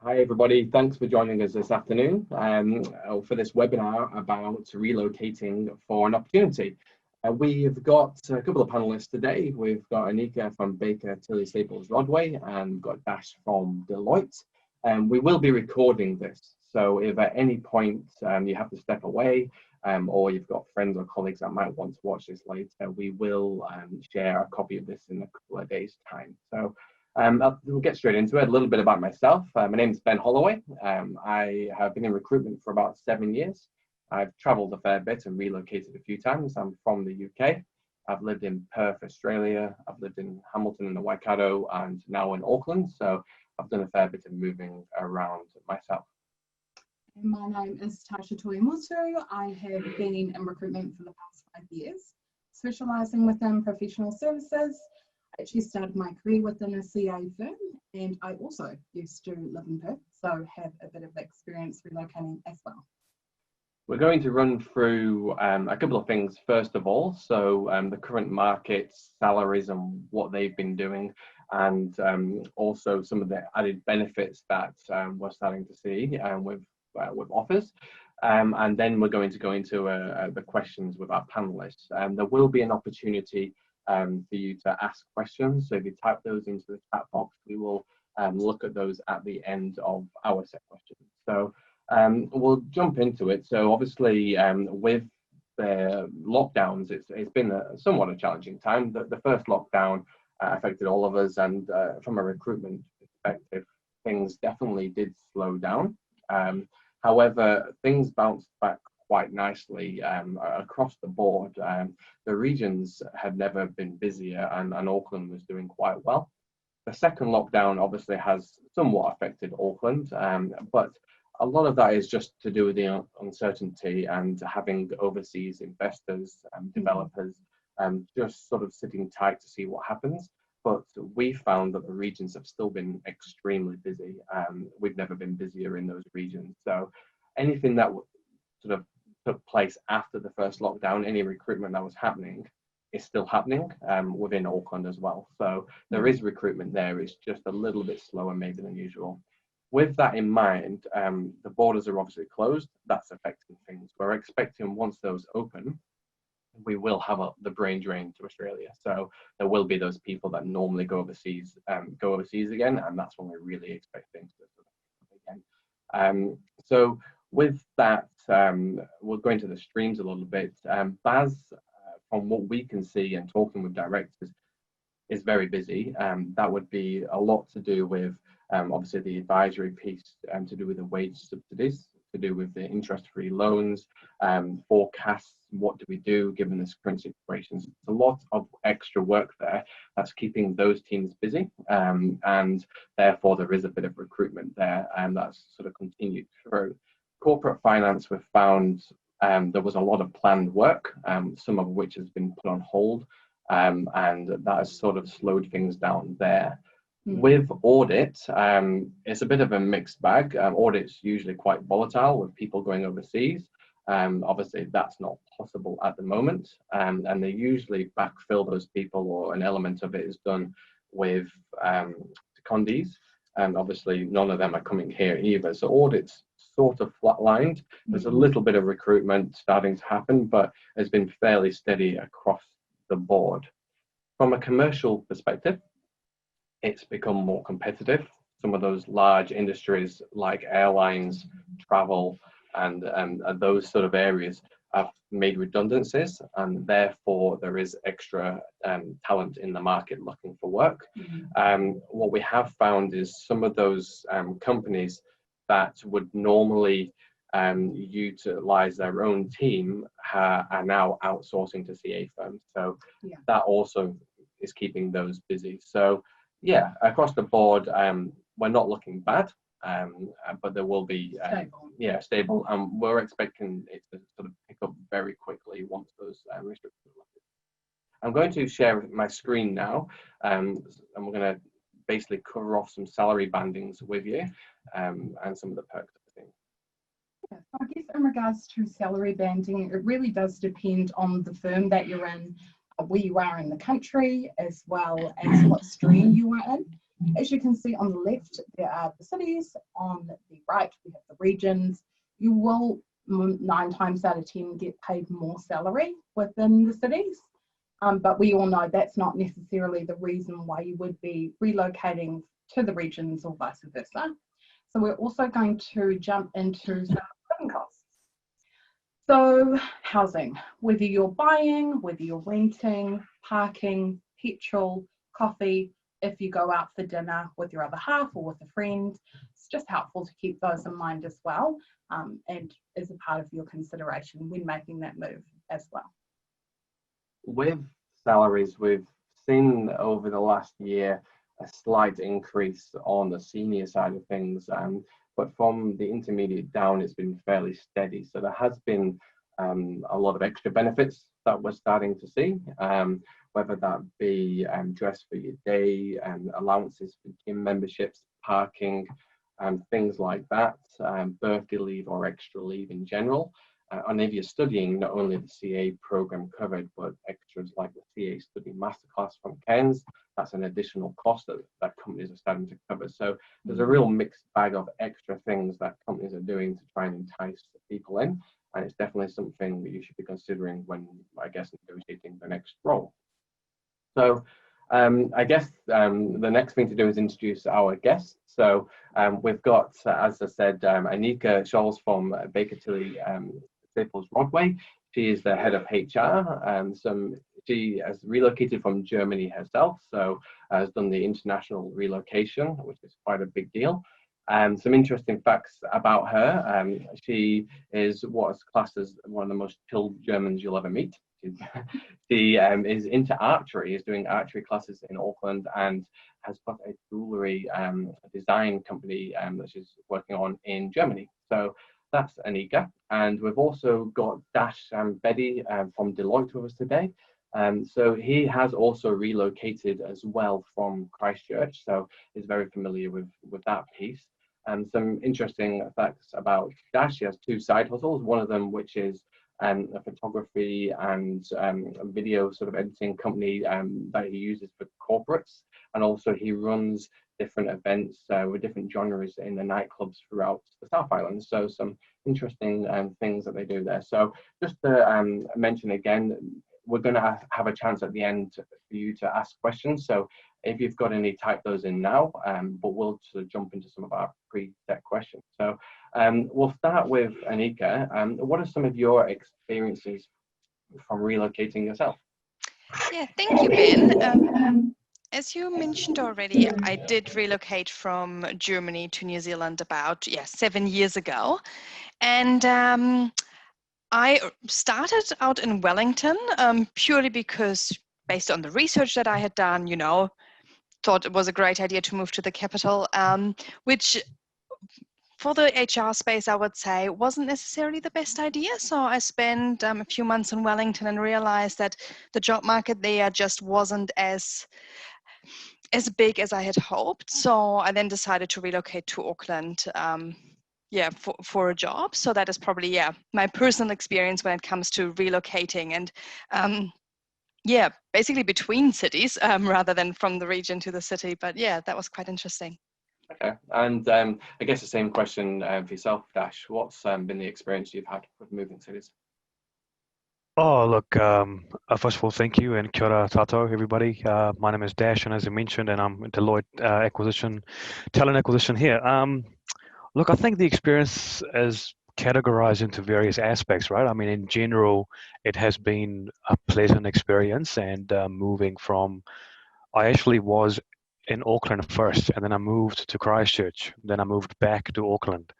Hi everybody, thanks for joining us this afternoon for this webinar about relocating for an opportunity. We've got a couple of panelists today. We've got Anika from Baker Tilly Staples Rodway and we've got Dash from Deloitte. We will be recording this, so if at any point you have to step away or you've got friends or colleagues that might want to watch this later, we will share a copy of this in a couple of days' time. So we'll get straight into it. A little bit about myself. My name is Ben Holloway. I have been in recruitment for about 7 years. I've travelled a fair bit and relocated a few times. I'm from the UK. I've lived in Perth, Australia. I've lived in Hamilton in the Waikato and now in Auckland. So I've done a fair bit of moving around myself. My name is Tasha Toimutu. I have been in recruitment for the past 5 years, specialising within professional services. I actually started my career within a CA firm, and I also used to live in Perth, so have a bit of experience relocating as well. We're going to run through a couple of things first of all. So the current market, salaries and what they've been doing, and also some of the added benefits that we're starting to see with offers. And then we're going to go into the questions with our panelists. There will be an opportunity for you to ask questions. So if you type those into the chat box, we will look at those at the end of our set questions. So we'll jump into it. So obviously with the lockdowns, it's been somewhat a challenging time. The first lockdown affected all of us, and from a recruitment perspective, things definitely did slow down. However, things bounced back quite nicely across the board. The regions had never been busier, and Auckland was doing quite well. The second lockdown obviously has somewhat affected Auckland, but a lot of that is just to do with the uncertainty and having overseas investors and developers just sort of sitting tight to see what happens. But we found that the regions have still been extremely busy. We've never been busier in those regions. So anything that sort of took place after the first lockdown, any recruitment that was happening is still happening within Auckland as well. So there is recruitment there. It's just a little bit slower maybe than usual. With that in mind, the borders are obviously closed. That's affecting things. We're expecting once those open, we will have the brain drain to Australia. So there will be those people that normally go overseas again, and that's when we really expect things to sort of again. So with that, we'll go into the streams a little bit. Baz, from what we can see and talking with directors, is very busy. That would be a lot to do with obviously the advisory piece, to do with the wage subsidies, to do with the interest-free loans, forecasts, what do we do given this current situation. It's a lot of extra work there that's keeping those teams busy, and therefore there is a bit of recruitment there, and that's sort of continued through. Corporate finance, we've found there was a lot of planned work, some of which has been put on hold, and that has sort of slowed things down there. With audit, it's a bit of a mixed bag. Audit's usually quite volatile with people going overseas. Obviously, that's not possible at the moment, and they usually backfill those people, or an element of it is done with secondees, and obviously none of them are coming here either. So audit's sort of flatlined. There's a little bit of recruitment starting to happen, but it's been fairly steady across the board. From a commercial perspective, it's become more competitive. Some of those large industries like airlines, travel, and those sort of areas have made redundancies, and therefore there is extra talent in the market looking for work. What we have found is some of those companies that would normally utilize their own team are now outsourcing to CA firms. So that also is keeping those busy. So yeah, across the board, we're not looking bad, but there will be stable, and we're expecting it to sort of pick up very quickly once those restrictions are lifted. I'm going to share my screen now, and we're going to basically cover off some salary bandings with you, and some of the perks of the thing. Yeah, so I guess in regards to salary banding, it really does depend on the firm that you're in, where you are in the country, as well as what stream you are in. As you can see on the left, there are the cities. On the right, we have the regions. You will 9 times out of 10 get paid more salary within the cities. But we all know that's not necessarily the reason why you would be relocating to the regions or vice versa. So we're also going to jump into some living costs. So housing, whether you're buying, whether you're renting, parking, petrol, coffee, if you go out for dinner with your other half or with a friend, it's just helpful to keep those in mind as well, and as a part of your consideration when making that move as well. With salaries, we've seen over the last year a slight increase on the senior side of things, but from the intermediate down, it's been fairly steady. So there has been a lot of extra benefits that we're starting to see, whether that be dress for your day, allowances for gym memberships, parking, things like that, birthday leave or extra leave in general. And if you're studying, not only the CA program covered, but extras like the CA Study Masterclass from Cairns, that's an additional cost that companies are starting to cover. So there's a real mixed bag of extra things that companies are doing to try and entice people in. And it's definitely something that you should be considering when, I guess, negotiating the next role. So I guess the next thing to do is introduce our guests. So we've got, as I said, Anika Scholz from Baker Tilly Staples Rodway. She is the head of HR. She has relocated from Germany herself, so has done the international relocation, which is quite a big deal. Some interesting facts about her. She is what's classed as one of the most chilled Germans you'll ever meet. She is into archery, is doing archery classes in Auckland, and has got a jewellery design company that she's working on in Germany. So that's Anika. And we've also got Dasham Bedi from Deloitte with us today. So he has also relocated as well from Christchurch, so is very familiar with that piece. And some interesting facts about Dash: he has 2 side hustles, one of them which is a photography and video sort of editing company that he uses for corporates, and also he runs different events with different genres in the nightclubs throughout the South Island. So some interesting things that they do there. So just to mention again, we're going to have a chance at the end for you to ask questions. So if you've got any, type those in now, but we'll sort of jump into some of our preset questions. So we'll start with Anika. What are some of your experiences from relocating yourself? Yeah, thank you, Ben. As you mentioned already, I did relocate from Germany to New Zealand about 7 years ago. And I started out in Wellington purely because, based on the research that I had done, thought it was a great idea to move to the capital, which for the HR space, I would say, wasn't necessarily the best idea. So I spent a few months in Wellington and realized that the job market there just wasn't as big as I had hoped. So I then decided to relocate to Auckland, for a job. So that is probably, my personal experience when it comes to relocating and, basically between cities rather than from the region to the city. But that was quite interesting. Okay, and I guess the same question for yourself, Dash. What's been the experience you've had with moving cities? Oh, look, first of all, thank you, and kia ora tātou, everybody. My name is Dash, and as I mentioned, and I'm Deloitte talent acquisition here. Look, I think the experience is categorized into various aspects, right? I mean, in general, it has been a pleasant experience, and moving from, I actually was in Auckland first, and then I moved to Christchurch, then I moved back to Auckland.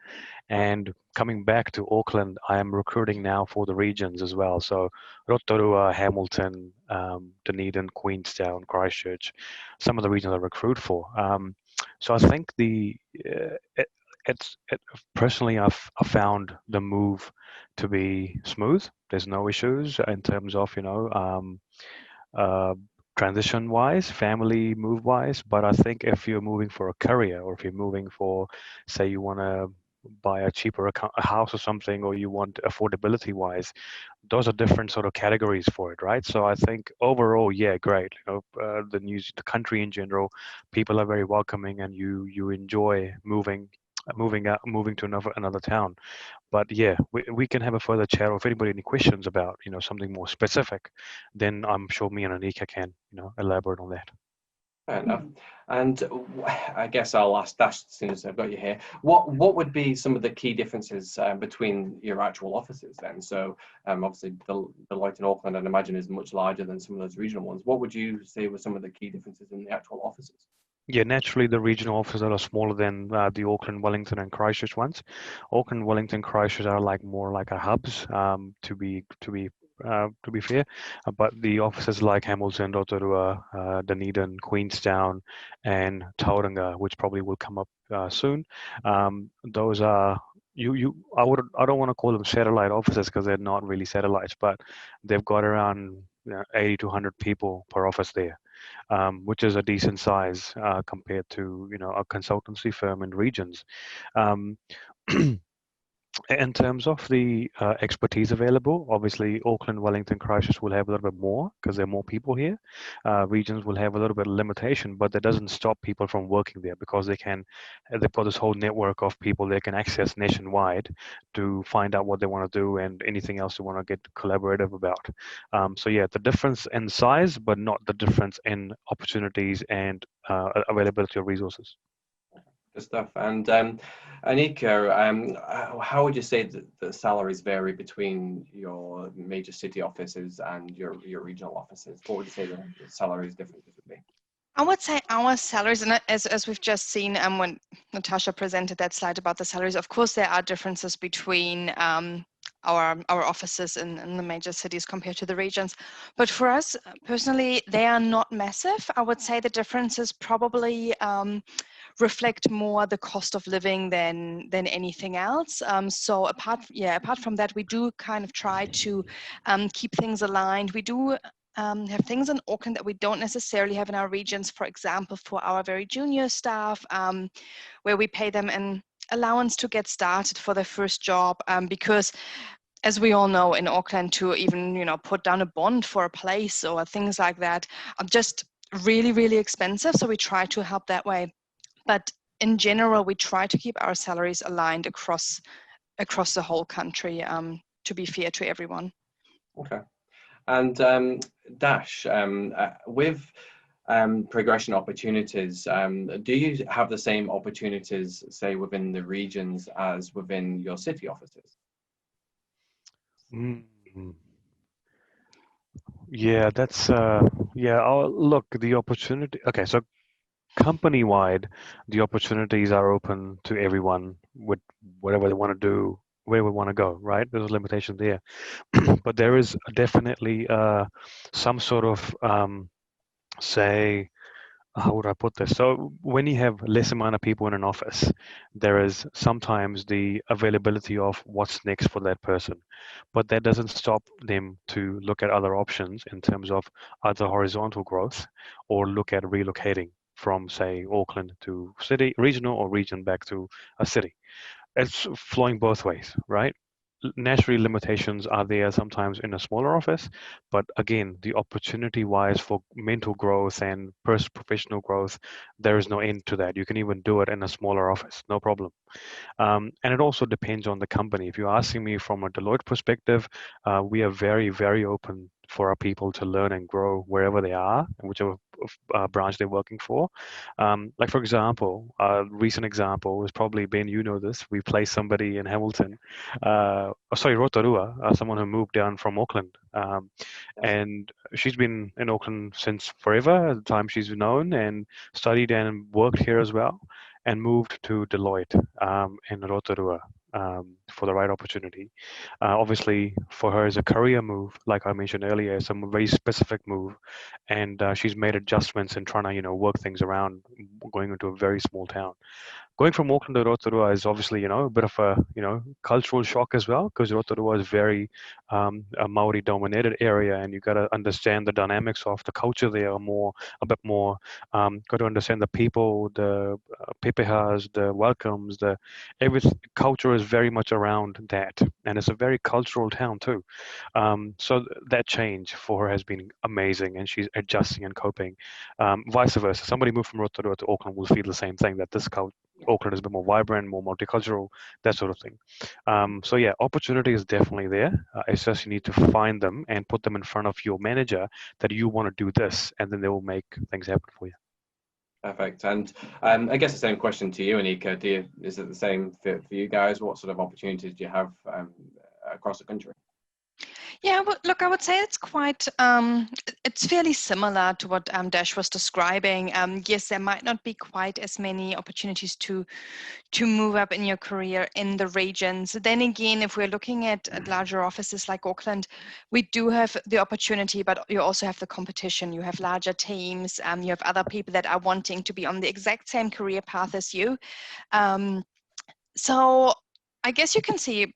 And coming back to Auckland, I am recruiting now for the regions as well. So Rotorua, Hamilton, Dunedin, Queenstown, Christchurch, some of the regions I recruit for. So I think personally, I've found the move to be smooth. There's no issues in terms of, transition wise, family move wise. But I think if you're moving for a career, or if you're moving for, say, you want to buy a cheaper a house or something, or you want affordability wise, those are different sort of categories for it, right? So I think overall, yeah, great. The country in general, people are very welcoming, and you enjoy moving to another town. But yeah, we can have a further chat, or if anybody any questions about something more specific, then I'm sure me and Anika can elaborate on that. Fair enough. And I guess I'll ask Dash as soon as I've got you here. What would be some of the key differences between your actual offices then? So obviously the Deloitte in Auckland, I'd imagine, is much larger than some of those regional ones. What would you say were some of the key differences in the actual offices? Yeah, naturally, the regional offices are smaller than the Auckland, Wellington, and Christchurch ones. Auckland, Wellington, Christchurch are more like a hubs. To be fair, but the offices like Hamilton, Rotorua, Dunedin, Queenstown, and Tauranga, which probably will come up soon, those are I don't want to call them satellite offices because they're not really satellites, but they've got around 80 to 100 people per office there. Which is a decent size compared to a consultancy firm in regions. Um, in terms of the expertise available, obviously Auckland, Wellington, Christchurch will have a little bit more because there are more people here. Regions will have a little bit of limitation, but that doesn't stop people from working there because they've got this whole network of people they can access nationwide to find out what they want to do and anything else they want to get collaborative about. So yeah, the difference in size, but not the difference in opportunities and availability of resources. Good stuff. And Anika, how would you say that the salaries vary between your major city offices and your regional offices? What would you say the salaries differences would be? I would say our salaries, and as we've just seen when Natasha presented that slide about the salaries, of course there are differences between our offices in the major cities compared to the regions. But for us personally, they are not massive. I would say the differences probably reflect more the cost of living than anything else. So apart from that, we do kind of try to keep things aligned. We do have things in Auckland that we don't necessarily have in our regions. For example, for our very junior staff, where we pay them an allowance to get started for their first job, because as we all know, in Auckland, to even put down a bond for a place or things like that are just really, really expensive. So we try to help that way. But in general, we try to keep our salaries aligned across the whole country, to be fair to everyone. Okay. And Dash, with progression opportunities, do you have the same opportunities, say, within the regions as within your city offices? Yeah, that's look, the opportunity. Okay, so company-wide, the opportunities are open to everyone with whatever they want to do, where we want to go, right? There's a limitation there. But there is definitely some sort of, say, how would I put this? So when you have less amount of people in an office, there is sometimes the availability of what's next for that person. But that doesn't stop them to look at other options in terms of either horizontal growth or look at relocating from, say, Auckland to city, regional, or region back to a city. It's flowing both ways, right? Naturally, limitations are there sometimes in a smaller office, but again, the opportunity wise for mental growth and professional growth, there is no end to that. You can even do it in a smaller office, no problem. And it also depends on the company. If you're asking me from a Deloitte perspective, we are very, very open for our people to learn and grow wherever they are, whichever branch they're working for. Like for example, a recent example is probably, Ben, you know this, we placed somebody in Hamilton, Rotorua, someone who moved down from Auckland. And she's been in Auckland since forever, at the time she's known, and studied and worked here as well, and moved to Deloitte in Rotorua. for the right opportunity. Obviously, for her as a career move, like I mentioned earlier, it's a very specific move, and she's made adjustments in trying to work things around going into a very small town. Going from Auckland to Rotorua is obviously, a bit of a, cultural shock as well, because Rotorua is very a Maori dominated area, and you got to understand the dynamics of the culture there a bit more. Got to understand the people, the pepehas, the welcomes, every culture is very much around that, and it's a very cultural town too. So that change for her has been amazing, and she's adjusting and coping. Vice versa, somebody moved from Rotorua to Auckland will feel the same thing, that this Auckland is a bit more vibrant, more multicultural, that sort of thing. So yeah, opportunity is definitely there. It's just you need to find them and put them in front of your manager that you want to do this, and then they will make things happen for you. Perfect. And I guess the same question to you, Anika. Is it the same for you guys? What sort of opportunities do you have across the country? Yeah, well, look, I would say it's quite, it's fairly similar to what Dash was describing. Yes, there might not be quite as many opportunities to move up in your career in the regions. Then again, if we're looking at larger offices like Auckland, we do have the opportunity, but you also have the competition. You have larger teams. You have other people that are wanting to be on the exact same career path as you. So I guess you can see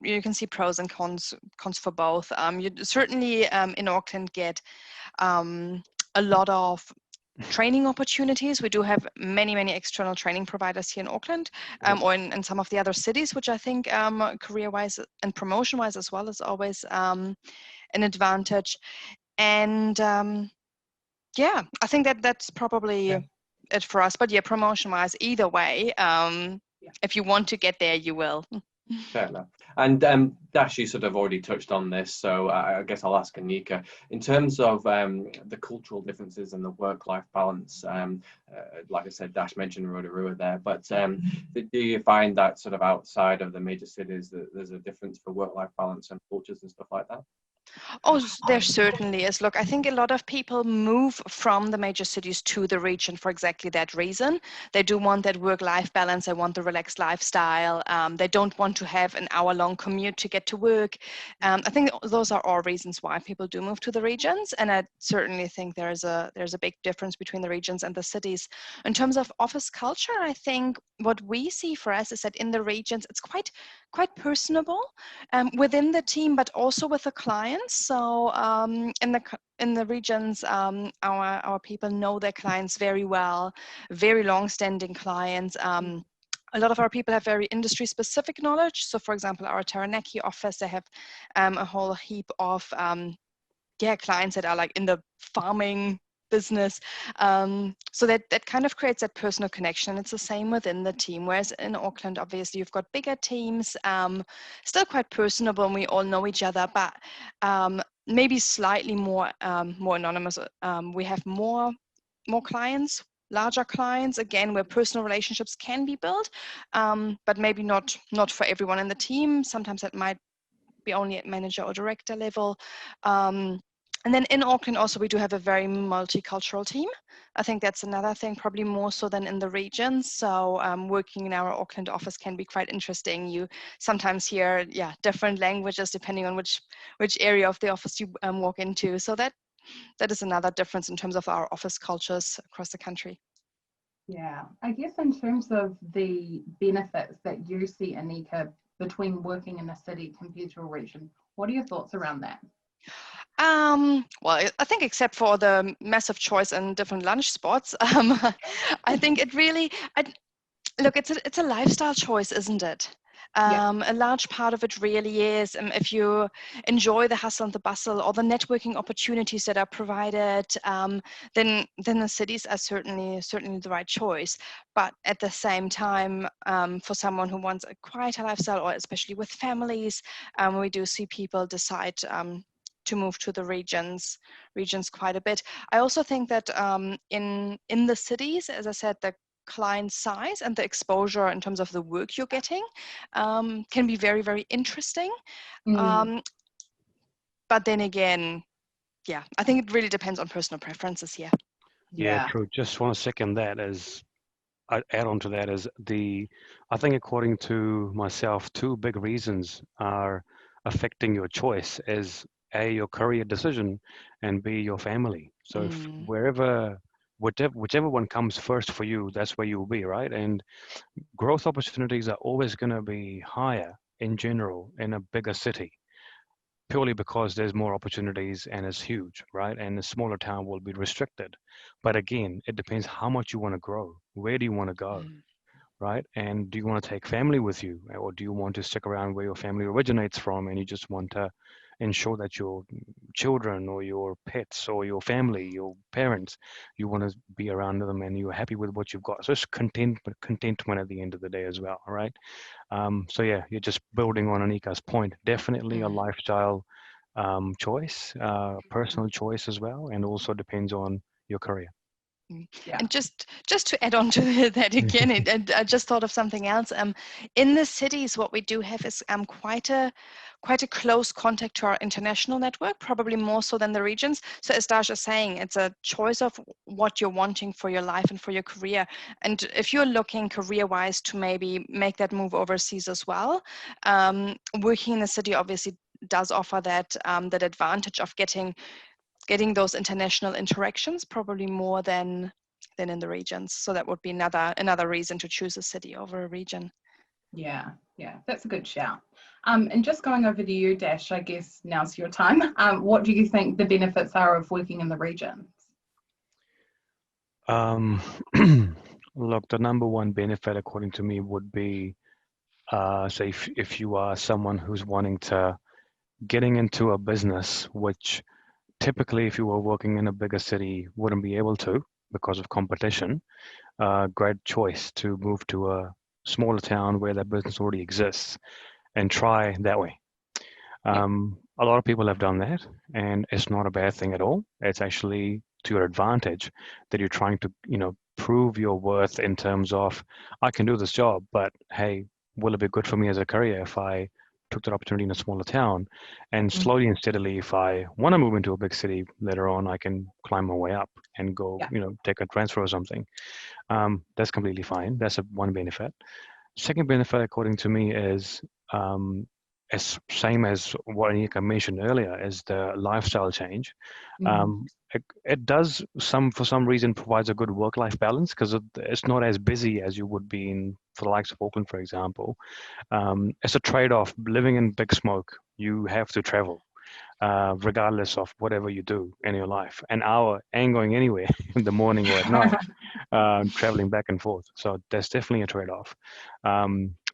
pros and cons for both. You certainly in Auckland get a lot of training opportunities. We do have many external training providers here in Auckland, or in some of the other cities, which I think career-wise and promotion-wise as well is always an advantage. And yeah, I think that's probably it for us. But yeah, promotion-wise, either way, if you want to get there, you will. Fair enough. And Dash, you sort of already touched on this, so I guess I'll ask Anika. In terms of the cultural differences and the work-life balance, like I said, Dash mentioned Rotorua there, but do you find that sort of outside of the major cities that there's a difference for work-life balance and cultures and stuff like that? Oh, there certainly is. Look, I think a lot of people move from the major cities to the region for exactly that reason. They do want that work-life balance. They want the relaxed lifestyle. They don't want to have an hour-long commute to get to work. I think those are all reasons why people do move to the regions. And I certainly think there's a big difference between the regions and the cities. In terms of office culture, I think what we see for us is that in the regions, it's quite personable within the team, but also with the clients. So in the regions, our people know their clients very well, very long-standing clients. A lot of our people have very industry-specific knowledge. So, for example, our Taranaki office, they have a whole heap of clients that are like in the farming business. So that kind of creates that personal connection. It's the same within the team. Whereas in Auckland, obviously, you've got bigger teams, still quite personable, and we all know each other, but maybe slightly more anonymous. We have more clients, larger clients, again, where personal relationships can be built, but maybe not for everyone in the team. Sometimes that might be only at manager or director level. And then in Auckland also, we do have a very multicultural team. I think that's another thing, probably more so than in the regions. So working in our Auckland office can be quite interesting. You sometimes hear, different languages depending on which area of the office you walk into. So that is another difference in terms of our office cultures across the country. Yeah, I guess in terms of the benefits that you see, Anika, between working in a city compared to a region, what are your thoughts around that? Well, I think except for the massive choice in different lunch spots, I think it really, look, it's a lifestyle choice, isn't it? A large part of it really is if you enjoy the hustle and the bustle or the networking opportunities that are provided, then the cities are certainly the right choice. But at the same time, for someone who wants a quieter lifestyle, or especially with families, we do see people decide to move to the regions quite a bit. I also think that in the cities, as I said, the client size and the exposure in terms of the work you're getting can be very, very interesting. But then again, I think it really depends on personal preferences here. Yeah, true. Just want to second that, as I'd add on to that is I think according to myself, two big reasons are affecting your choice is A, your career decision, and B, your family. So if Mm. whichever one comes first for you, that's where you'll be, right? And growth opportunities are always going to be higher in general in a bigger city, purely because there's more opportunities and it's huge, right? And a smaller town will be restricted. But again, it depends how much you want to grow. Where do you want to go? Mm. Right? And do you want to take family with you, or do you want to stick around where your family originates from and you just want to ensure that your children or your pets or your family, your parents, you want to be around them and you're happy with what you've got? So it's contentment at the end of the day as well, right? So yeah, you're just building on Anika's point. Definitely a Mm. lifestyle choice, personal choice as well, and also depends on your career. Yeah. And just to add on to that again, and I just thought of something else. In the cities, what we do have is quite a close contact to our international network, probably more so than the regions. So as Dash is saying, it's a choice of what you're wanting for your life and for your career. And if you're looking career-wise to maybe make that move overseas as well, working in the city obviously does offer that that advantage of getting those international interactions, probably more than in the regions. So that would be another reason to choose a city over a region. Yeah, that's a good shout. And just going over to you, Dash, I guess now's your time. What do you think the benefits are of working in the regions? Look, the number one benefit, according to me, would be, say, if you are someone who's wanting to getting into a business, which typically, if you were working in a bigger city, wouldn't be able to because of competition. Great choice to move to a smaller town where that business already exists and try that way. Yeah. A lot of people have done that, and it's not a bad thing at all. It's actually to your advantage that you're trying to, prove your worth in terms of, I can do this job, but hey, will it be good for me as a career if I took that opportunity in a smaller town? And slowly and steadily, if I want to move into a big city later on, I can climb my way up and go, Yeah. take a transfer or something. That's completely fine. That's one benefit. Second benefit, according to me, is as same as what Anika mentioned earlier, is the lifestyle change. It does for some reason provides a good work-life balance because it's not as busy as you would be in for the likes of Auckland, for example. It's a trade-off. Living in big smoke, you have to travel. Regardless of whatever you do in your life, an hour ain't going anywhere in the morning or at night, traveling back and forth. So that's definitely a trade-off.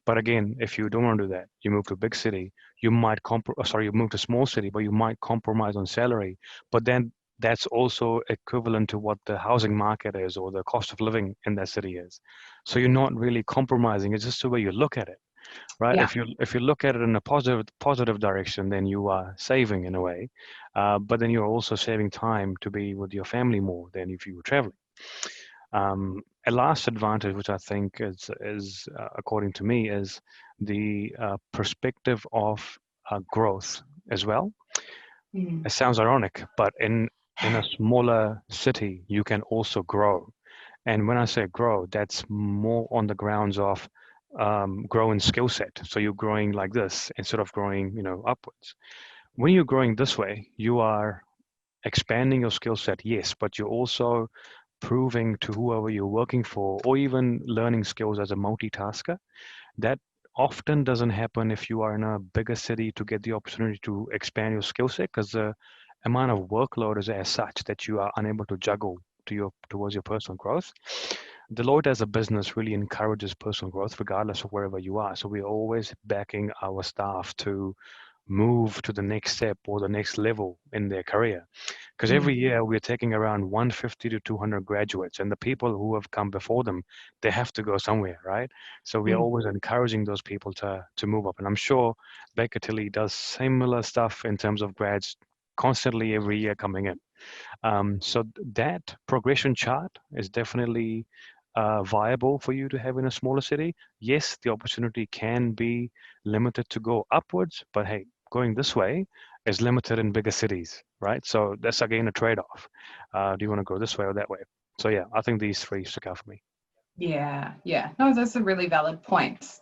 But again, if you don't want to do that, you move to a big city, you might you move to a small city, but you might compromise on salary. But then that's also equivalent to what the housing market is or the cost of living in that city is. So you're not really compromising. It's just the way you look at it, right? Yeah. If you look at it in a positive direction, then you are saving in a way, but then you're also saving time to be with your family more than if you were traveling. A last advantage, which I think is according to me, is the perspective of growth as well. It sounds ironic, but in a smaller city, you can also grow. And when I say grow, that's more on the grounds of growing skill set. So you're growing like this instead of growing, upwards. When you're growing this way, you are expanding your skill set, yes, but you're also proving to whoever you're working for, or even learning skills as a multitasker. That often doesn't happen if you are in a bigger city to get the opportunity to expand your skill set, because the amount of workload is as such that you are unable to juggle towards your personal growth. Deloitte as a business really encourages personal growth regardless of wherever you are. So we're always backing our staff to move to the next step or the next level in their career. Because every year we're taking around 150 to 200 graduates, and the people who have come before them, they have to go somewhere, right? So we're always encouraging those people to move up. And I'm sure Baker Tilly does similar stuff in terms of grads constantly every year coming in. So that progression chart is definitely viable for you to have in a smaller city. Yes, the opportunity can be limited to go upwards, but hey, going this way is limited in bigger cities, right? So that's again a trade-off. Do you want to go this way or that way? So yeah, I think these three stick out for me. Yeah, yeah. No, that's a really valid point.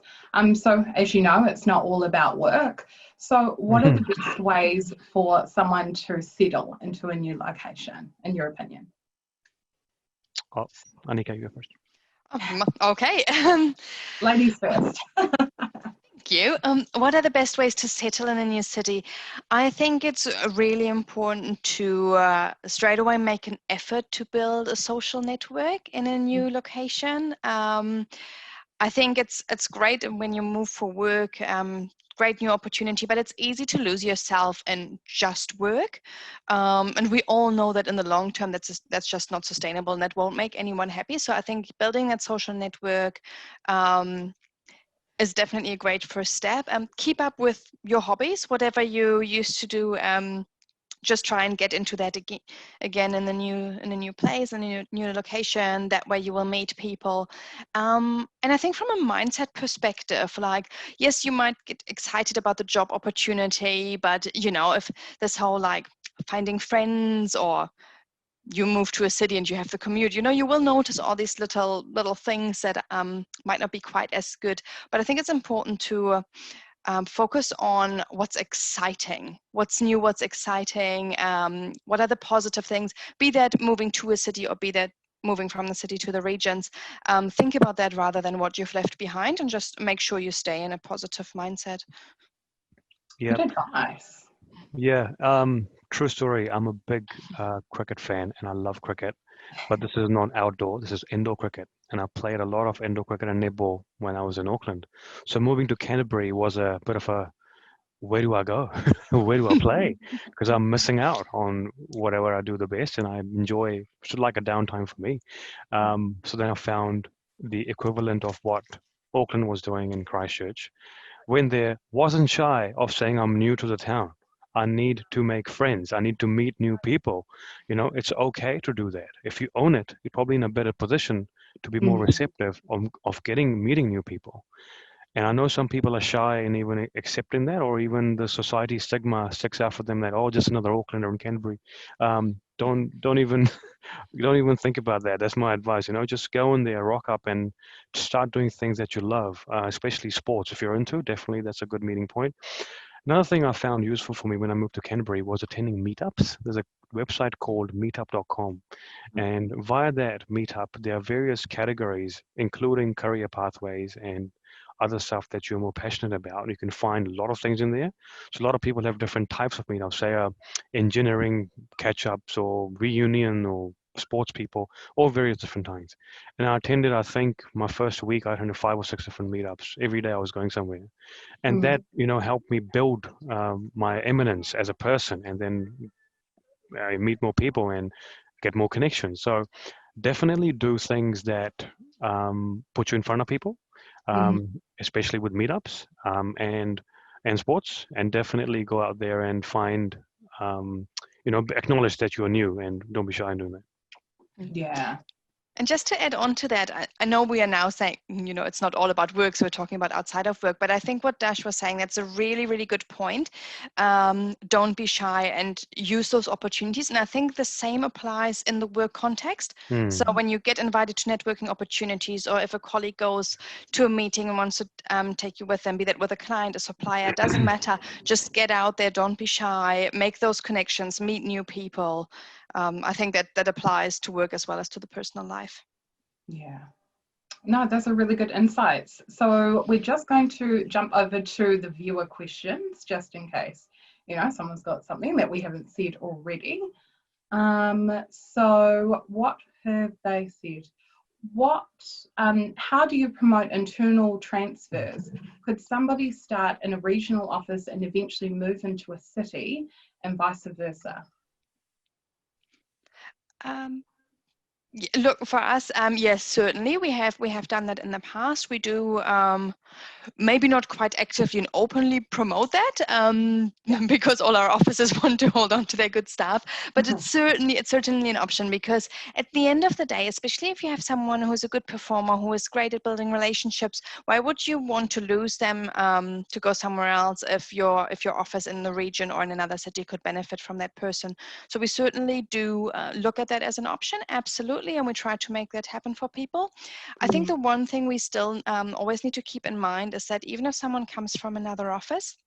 So as you know, it's not all about work. So what are the best ways for someone to settle into a new location, in your opinion? Oh, Anika, you go first. Okay. Ladies first. Thank you. What are the best ways to settle in a new city? I think it's really important to straight away make an effort to build a social network in a new location. I think it's great when you move for work, great new opportunity, but it's easy to lose yourself in just work. And we all know that in the long term, that's just not sustainable and that won't make anyone happy. So I think building that social network is definitely a great first step. Keep up with your hobbies, whatever you used to do. Just try and get into that again in a new place, in a new location. That way you will meet people. And I think from a mindset perspective, like, yes, you might get excited about the job opportunity, but you know, if this whole like finding friends, or you move to a city and you have the commute, you know, you will notice all these little things that might not be quite as good. But I think it's important to focus on what's exciting, what's new, what's exciting, what are the positive things, be that moving to a city or be that moving from the city to the regions. Think about that rather than what you've left behind, and just make sure you stay in a positive mindset. Yeah. Good advice. Yeah, true story. I'm a big cricket fan and I love cricket, but this is not outdoor, this is indoor cricket. And I played a lot of indoor cricket and netball when I was in Auckland. So moving to Canterbury was a bit of a, where do I go? Where do I play? Because I'm missing out on whatever I do the best and I enjoy, it's like a downtime for me. So then I found the equivalent of what Auckland was doing in Christchurch. Went there, wasn't shy of saying I'm new to the town. I need to make friends. I need to meet new people. You know, it's okay to do that. If you own it, you're probably in a better position to be more receptive of meeting new people. And I know some people are shy in even accepting that, or even the society stigma sticks out for them that, oh, just another Aucklander in Canterbury. Don't even don't even think about that. That's my advice. You know, just go in there, rock up, and start doing things that you love, especially sports. If you're into, definitely that's a good meeting point. Another thing I found useful for me when I moved to Canterbury was attending meetups. There's a website called meetup.com, and via that meetup, there are various categories, including career pathways and other stuff that you're more passionate about. You can find a lot of things in there. So a lot of people have different types of meetups, say engineering catch-ups or reunion or sports people, all various different kinds. And I attended, I think my first week, I attended 5 or 6 different meetups. Every day I was going somewhere. And that, you know, helped me build my eminence as a person, and then meet more people and get more connections. So definitely do things that put you in front of people, especially with meetups and sports, and definitely go out there and find, you know, acknowledge that you're new and don't be shy in doing that. Yeah. And just to add on to that, I know we are now saying, you know, it's not all about work, so we're talking about outside of work, but I think what Dash was saying, that's a really, really good point. Don't be shy and use those opportunities. And I think the same applies in the work context. So when you get invited to networking opportunities, or if a colleague goes to a meeting and wants to take you with them, be that with a client, a supplier, it doesn't matter. Just get out there, don't be shy, make those connections, meet new people. I think that applies to work as well as to the personal life. Yeah. No, that's a really good insights. So we're just going to jump over to the viewer questions, just in case, you know, someone's got something that we haven't said already. So what have they said? How do you promote internal transfers? Could somebody start in a regional office and eventually move into a city, and vice versa? Look, for us, yes, certainly we have done that in the past. We do maybe not quite actively and openly promote that because all our offices want to hold on to their good staff. But it's certainly an option, because at the end of the day, especially if you have someone who's a good performer, who is great at building relationships, why would you want to lose them to go somewhere else if your office in the region or in another city could benefit from that person? So we certainly do look at that as an option, absolutely. absolutely, and we try to make that happen for people. I think the one thing we still always need to keep in mind is that even if someone comes from another office,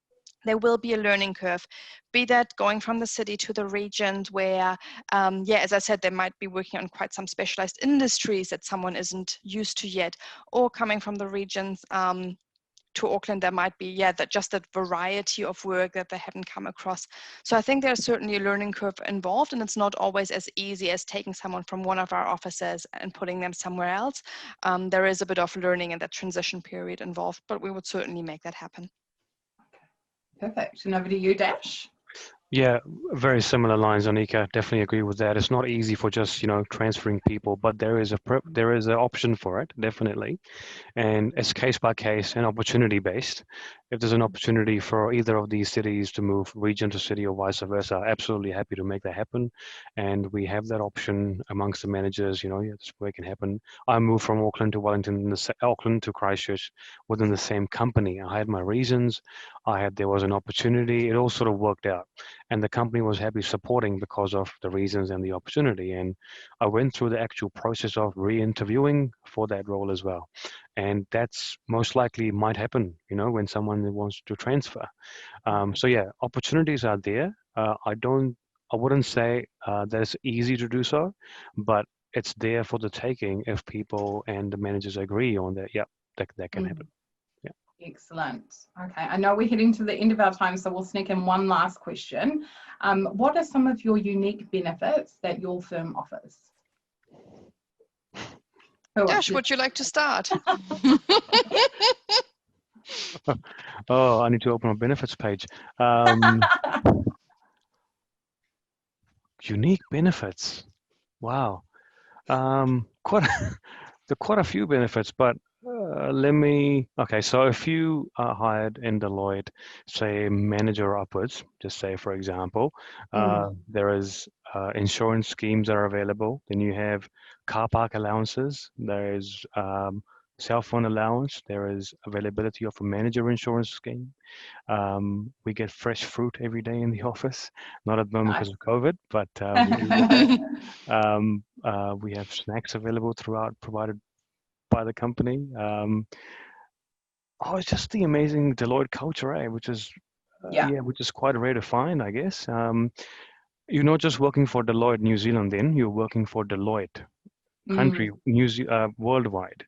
there will be a learning curve, be that going from the city to the regions where, as I said, they might be working on quite some specialized industries that someone isn't used to yet, or coming from the regions to Auckland, there might be, that variety of work that they haven't come across. So I think there's certainly a learning curve involved, and it's not always as easy as taking someone from one of our offices and putting them somewhere else. There is a bit of learning in that transition period involved, but we would certainly make that happen. Perfect. And over to you, Dash. Yeah, very similar lines, Anika. Definitely agree with that. It's not easy for just transferring people, but there is an option for it, definitely, and it's case by case and opportunity based. If there's an opportunity for either of these cities to move region to city or vice versa, absolutely happy to make that happen. And we have that option amongst the managers. This way can happen. I moved from Auckland to Wellington, Auckland to Christchurch within the same company. I had my reasons. There was an opportunity. It all sort of worked out. And the company was happy supporting because of the reasons and the opportunity. And I went through the actual process of re-interviewing for that role as well. And that's most likely might happen, when someone wants to transfer. So yeah, opportunities are there. I wouldn't say that it's easy to do so, but it's there for the taking if people and the managers agree on that. Yeah, that can happen. Excellent. Okay, I know we're heading to the end of our time, so we'll sneak in one last question. What are some of your unique benefits that your firm offers? Dash, would you like to start? Oh, I need to open a benefits page. Unique benefits. Wow. Quite a few benefits, but okay, so if you are hired in Deloitte, say manager upwards, just say for example, there is insurance schemes that are available. Then you have car park allowances. There is cell phone allowance. There is availability of a manager insurance scheme. We get fresh fruit every day in the office, not at the moment because of COVID, but we have snacks available throughout, provided by the company. It's just the amazing Deloitte culture, which is which is quite rare to find, I guess. You're not just working for Deloitte New Zealand, then you're working for Deloitte country, worldwide,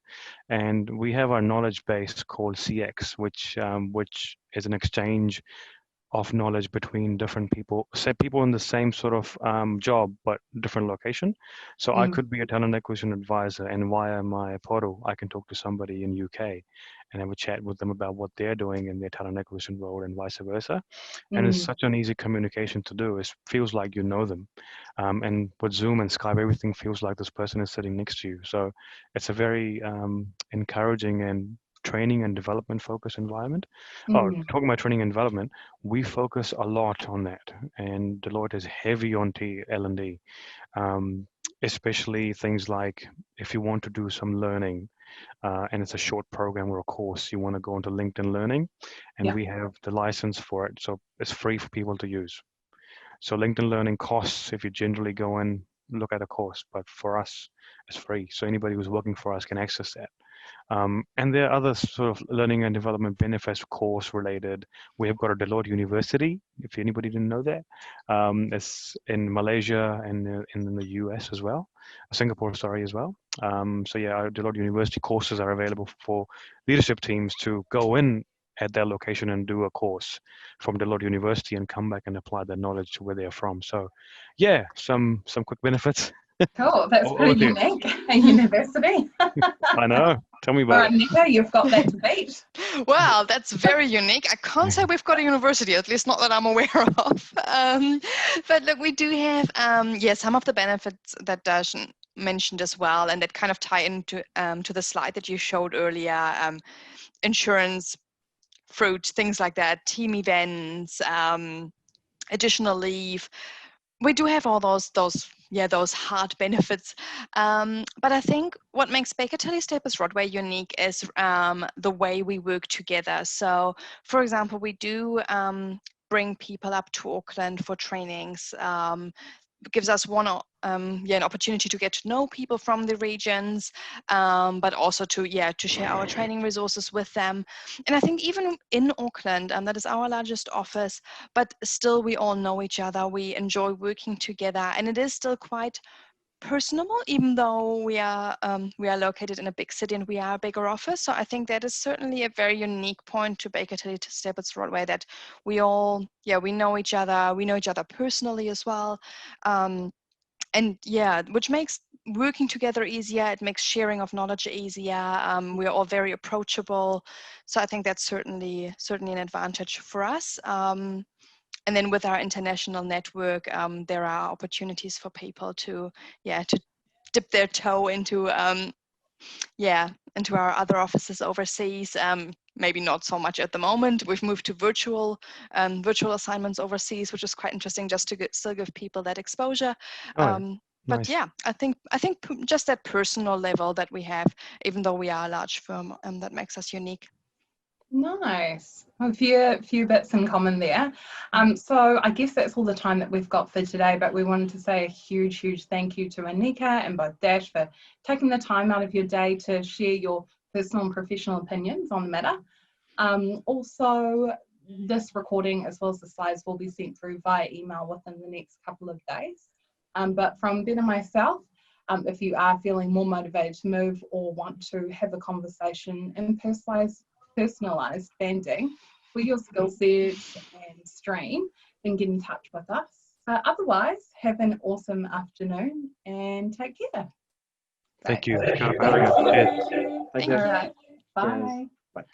and we have our knowledge base called CX, which is an exchange of knowledge between different people, say people in the same sort of job but different location. So I could be a talent acquisition advisor, and via my portal I can talk to somebody in UK and have a chat with them about what they're doing in their talent acquisition role and vice versa. And it's such an easy communication to do. It feels like you know them, and with Zoom and Skype, everything feels like this person is sitting next to you. So it's a very encouraging and training and development focused environment. Talking about training and development, we focus a lot on that, and Deloitte is heavy on L&D, especially things like if you want to do some learning, and it's a short program or a course, you want to go into LinkedIn Learning, and we have the license for it, so it's free for people to use. So LinkedIn Learning costs if you generally go and look at a course, but for us, it's free. So anybody who's working for us can access that. And there are other sort of learning and development benefits, course related. We have got a Deloitte University, if anybody didn't know that. It's in Malaysia and in the US as well, Singapore, sorry, as well. So yeah, our Deloitte University courses are available for leadership teams to go in at their location and do a course from Deloitte University and come back and apply their knowledge to where they're from. So yeah, some quick benefits. Cool, that's pretty unique. A university. I know. Tell me about it. Anika, you've got that to beat. Wow, that's very unique. I can't say we've got a university, at least not that I'm aware of. But look, we do have, some of the benefits that Dash mentioned as well, and that kind of tie into to the slide that you showed earlier. Insurance, fruit, things like that, team events, additional leave. We do have all those hard benefits. But I think what makes Baker Tilly Staples Rodway unique is the way we work together. So, for example, we do bring people up to Auckland for trainings. gives us an opportunity to get to know people from the regions, but also to share our training resources with them. And I think even in Auckland, that is our largest office, but still we all know each other. We enjoy working together, and it is still quite personable, even though we are located in a big city and we are a bigger office. So I think that is certainly a very unique point to Baker Tilly Staples Rodway, that we all we know each other personally as well, which makes working together easier. It makes sharing of knowledge easier. We're all very approachable, so I think that's certainly an advantage for us. And then with our international network, there are opportunities for people to dip their toe into our other offices overseas. Maybe not so much at the moment. We've moved to virtual assignments overseas, which is quite interesting, just to still give people that exposure. But Nice. yeah, I think just that personal level that we have, even though we are a large firm, that makes us unique. Nice. A few bits in common there. So I guess that's all the time that we've got for today, but we wanted to say a huge thank you to Anika and both Dash for taking the time out of your day to share your personal and professional opinions on the matter. Also, this recording as well as the slides will be sent through via email within the next couple of days. But from Ben and myself, if you are feeling more motivated to move or want to have a conversation in personalised banding for your skill sets and stream, then get in touch with us. Otherwise, have an awesome afternoon and take care. Thank you. Thank you. Thank you. All right. Bye. Bye.